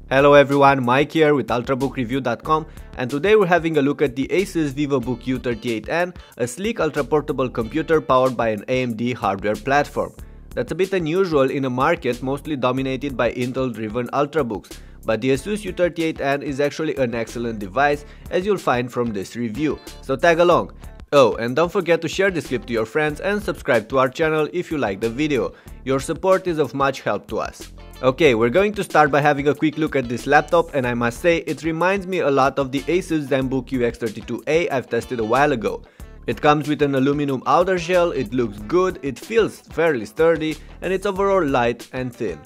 Hello everyone, Mike here with ultrabookraeview.com, and today we're having a look at the ASUS VivoBook U38N, a sleek ultra-portable computer powered by an AMD hardware platform. That's a bit unusual in a market mostly dominated by Intel-driven ultrabooks, but the ASUS U38N is actually an excellent device, as you'll find from this review, so tag along. Oh, and don't forget to share this clip to your friends and subscribe to our channel if you like the video. Your support is of much help to us. Okay, we're going to start by having a quick look at this laptop, and I must say it reminds me a lot of the ASUS Zenbook UX32A I've tested a while ago. It comes with an aluminum outer shell, it looks good, it feels fairly sturdy, and it's overall light and thin.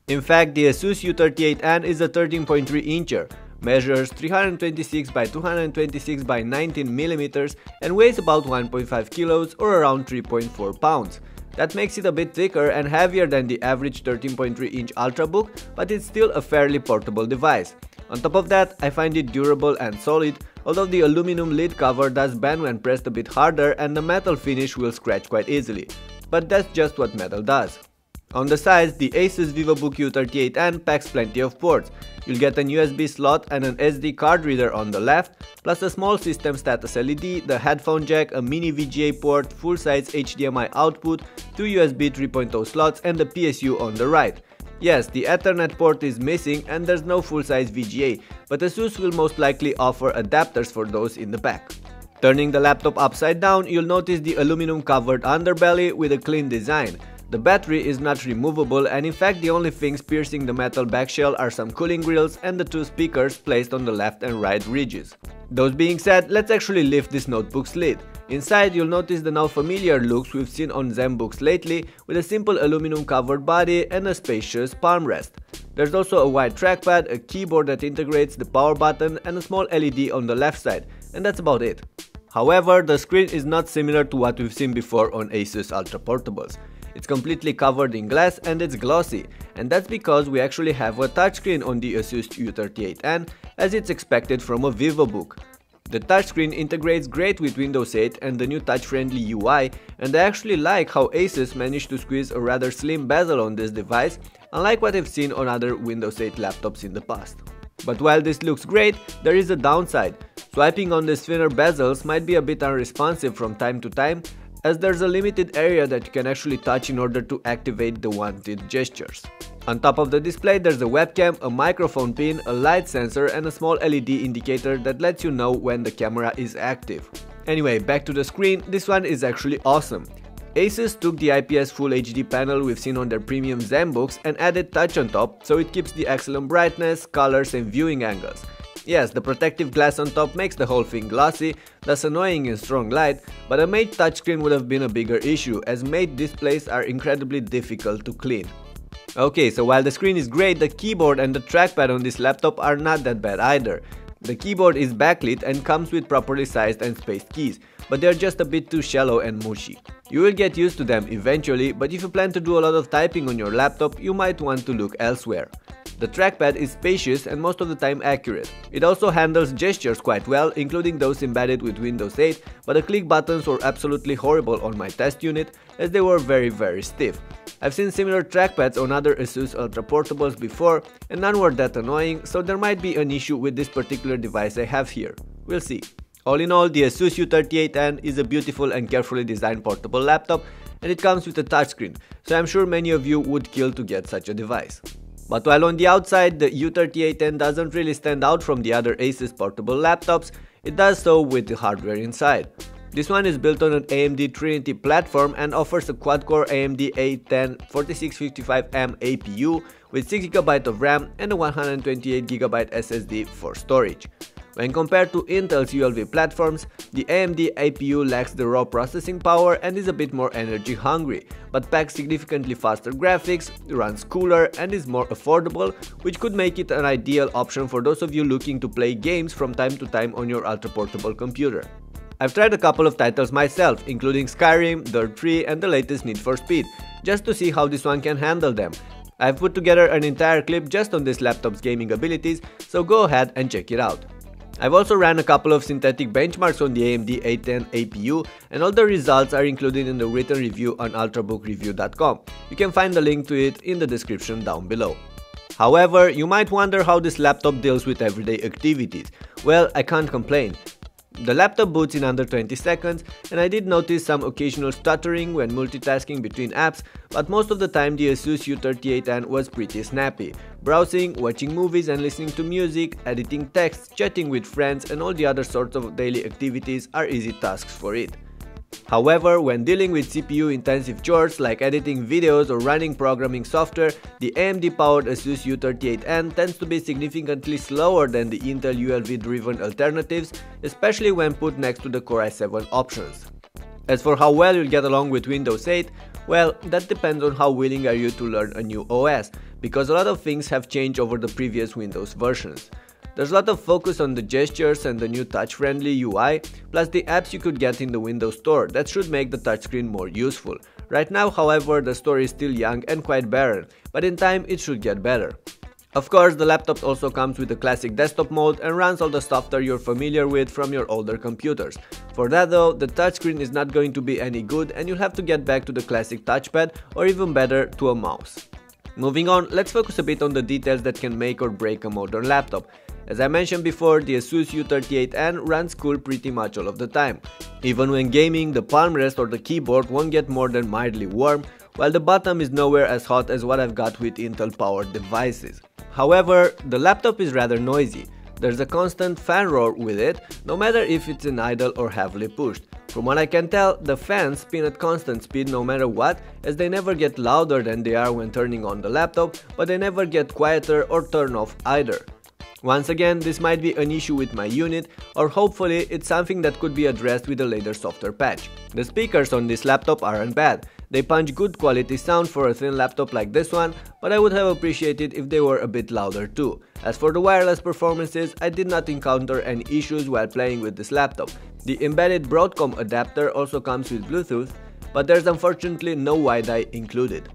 In fact, the ASUS U38N is a 13.3 incher, measures 326 by 226 by 19 mm and weighs about 1.5 kilos or around 3.4 pounds. That makes it a bit thicker and heavier than the average 13.3 inch ultrabook, but it's still a fairly portable device. On top of that, I find it durable and solid, although the aluminum lid cover does bend when pressed a bit harder and the metal finish will scratch quite easily. But that's just what metal does. On the sides, the ASUS VivoBook U38N packs plenty of ports. You'll get an USB slot and an SD card reader on the left, plus a small system status LED, the headphone jack, a mini VGA port, full-size HDMI output, two USB 3.0 slots and the PSU on the right. Yes, the Ethernet port is missing and there's no full-size VGA, but ASUS will most likely offer adapters for those in the back. Turning the laptop upside down, you'll notice the aluminum covered underbelly with a clean design. The battery is not removable, and in fact the only things piercing the metal backshell are some cooling grills and the two speakers placed on the left and right ridges. Those being said, let's actually lift this notebook's lid. Inside you'll notice the now familiar looks we've seen on Zenbooks lately, with a simple aluminum covered body and a spacious palm rest. There's also a wide trackpad, a keyboard that integrates the power button and a small LED on the left side, and that's about it. However, the screen is not similar to what we've seen before on ASUS Ultra Portables. It's completely covered in glass and it's glossy, and that's because we actually have a touchscreen on the ASUS U38N, as it's expected from a VivoBook. The touchscreen integrates great with Windows 8 and the new touch-friendly UI, and I actually like how ASUS managed to squeeze a rather slim bezel on this device, unlike what I've seen on other Windows 8 laptops in the past. But while this looks great, there is a downside. Swiping on these thinner bezels might be a bit unresponsive from time to time, as there's a limited area that you can actually touch in order to activate the wanted gestures. On top of the display there's a webcam, a microphone pin, a light sensor and a small LED indicator that lets you know when the camera is active. Anyway, back to the screen, this one is actually awesome. ASUS took the IPS Full HD panel we've seen on their premium Zenbooks and added touch on top, so it keeps the excellent brightness, colors and viewing angles. Yes, the protective glass on top makes the whole thing glossy, thus annoying in strong light, but a matte touchscreen would have been a bigger issue, as matte displays are incredibly difficult to clean. Okay, so while the screen is great, the keyboard and the trackpad on this laptop are not that bad either. The keyboard is backlit and comes with properly sized and spaced keys, but they're just a bit too shallow and mushy. You will get used to them eventually, but if you plan to do a lot of typing on your laptop, you might want to look elsewhere. The trackpad is spacious and most of the time accurate. It also handles gestures quite well, including those embedded with Windows 8, but the click buttons were absolutely horrible on my test unit, as they were very stiff. I've seen similar trackpads on other ASUS Ultra Portables before, and none were that annoying, so there might be an issue with this particular device I have here. We'll see. All in all, the ASUS U38N is a beautiful and carefully designed portable laptop, and it comes with a touchscreen, so I'm sure many of you would kill to get such a device. But while on the outside, the U38N doesn't really stand out from the other ASUS portable laptops, it does so with the hardware inside. This one is built on an AMD Trinity platform and offers a quad-core AMD A10-4655M APU with 6GB of RAM and a 128GB SSD for storage. When compared to Intel's ULV platforms, the AMD APU lacks the raw processing power and is a bit more energy hungry, but packs significantly faster graphics, runs cooler and is more affordable, which could make it an ideal option for those of you looking to play games from time to time on your ultra-portable computer. I've tried a couple of titles myself, including Skyrim, Dirt 3 and the latest Need for Speed, just to see how this one can handle them. I've put together an entire clip just on this laptop's gaming abilities, so go ahead and check it out. I've also ran a couple of synthetic benchmarks on the AMD A10 APU, and all the results are included in the written review on ultrabookraeview.com. You can find the link to it in the description down below. However, you might wonder how this laptop deals with everyday activities. Well, I can't complain. The laptop boots in under 20 seconds, and I did notice some occasional stuttering when multitasking between apps, but most of the time the ASUS U38N was pretty snappy. Browsing, watching movies and listening to music, editing text, chatting with friends and all the other sorts of daily activities are easy tasks for it. However, when dealing with CPU-intensive chores like editing videos or running programming software, the AMD-powered ASUS U38N tends to be significantly slower than the Intel ULV-driven alternatives, especially when put next to the Core i7 options. As for how well you'll get along with Windows 8, well, that depends on how willing are you to learn a new OS, because a lot of things have changed over the previous Windows versions. There's a lot of focus on the gestures and the new touch-friendly UI, plus the apps you could get in the Windows Store that should make the touchscreen more useful. Right now, however, the store is still young and quite barren, but in time it should get better. Of course, the laptop also comes with a classic desktop mode and runs all the software you're familiar with from your older computers. For that though, the touchscreen is not going to be any good and you'll have to get back to the classic touchpad or even better, to a mouse. Moving on, let's focus a bit on the details that can make or break a modern laptop. As I mentioned before, the ASUS U38N runs cool pretty much all of the time. Even when gaming, the palm rest or the keyboard won't get more than mildly warm, while the bottom is nowhere as hot as what I've got with Intel-powered devices. However, the laptop is rather noisy. There's a constant fan roar with it, no matter if it's in idle or heavily pushed. From what I can tell, the fans spin at constant speed no matter what, as they never get louder than they are when turning on the laptop, but they never get quieter or turn off either. Once again, this might be an issue with my unit, or hopefully it's something that could be addressed with a later software patch. The speakers on this laptop aren't bad. They punch good quality sound for a thin laptop like this one, but I would have appreciated if they were a bit louder too. As for the wireless performances, I did not encounter any issues while playing with this laptop. The embedded Broadcom adapter also comes with Bluetooth, but there's unfortunately no Wi-Fi included.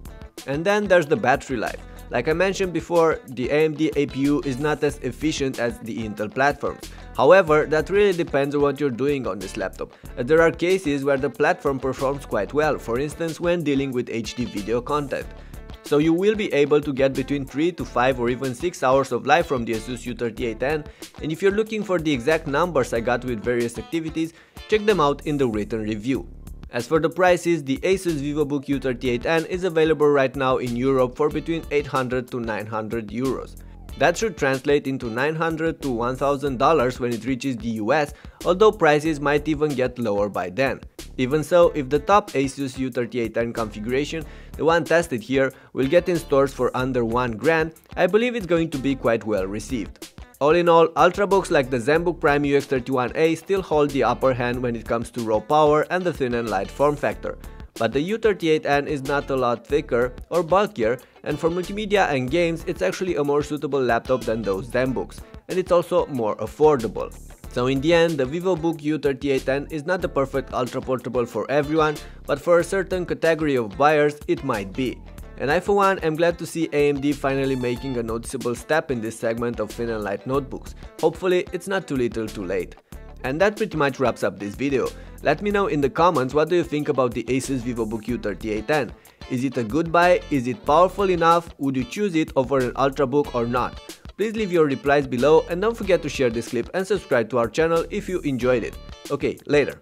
And then there's the battery life. Like I mentioned before, the AMD APU is not as efficient as the Intel platforms. However, that really depends on what you're doing on this laptop, as there are cases where the platform performs quite well, for instance when dealing with HD video content. So you will be able to get between 3 to 5 or even 6 hours of life from the ASUS U38N, and if you're looking for the exact numbers I got with various activities, check them out in the written review. As for the prices, the ASUS VivoBook U38N is available right now in Europe for between 800 to 900 euros. That should translate into $900 to $1,000 when it reaches the US, although prices might even get lower by then. Even so, if the top ASUS U38N configuration, the one tested here, will get in stores for under $1,000, I believe it's going to be quite well received. All in all, ultrabooks like the Zenbook Prime UX31A still hold the upper hand when it comes to raw power and the thin and light form factor. But the U38N is not a lot thicker or bulkier, and for multimedia and games it's actually a more suitable laptop than those Zenbooks, and it's also more affordable. So in the end, the VivoBook U38N is not the perfect ultra-portable for everyone, but for a certain category of buyers it might be. And I for one am glad to see AMD finally making a noticeable step in this segment of thin and light notebooks. Hopefully it's not too little too late. And that pretty much wraps up this video. Let me know in the comments what do you think about the ASUS VivoBook U38N. Is it a good buy? Is it powerful enough? Would you choose it over an ultrabook or not? Please leave your replies below and don't forget to share this clip and subscribe to our channel if you enjoyed it. Okay, later.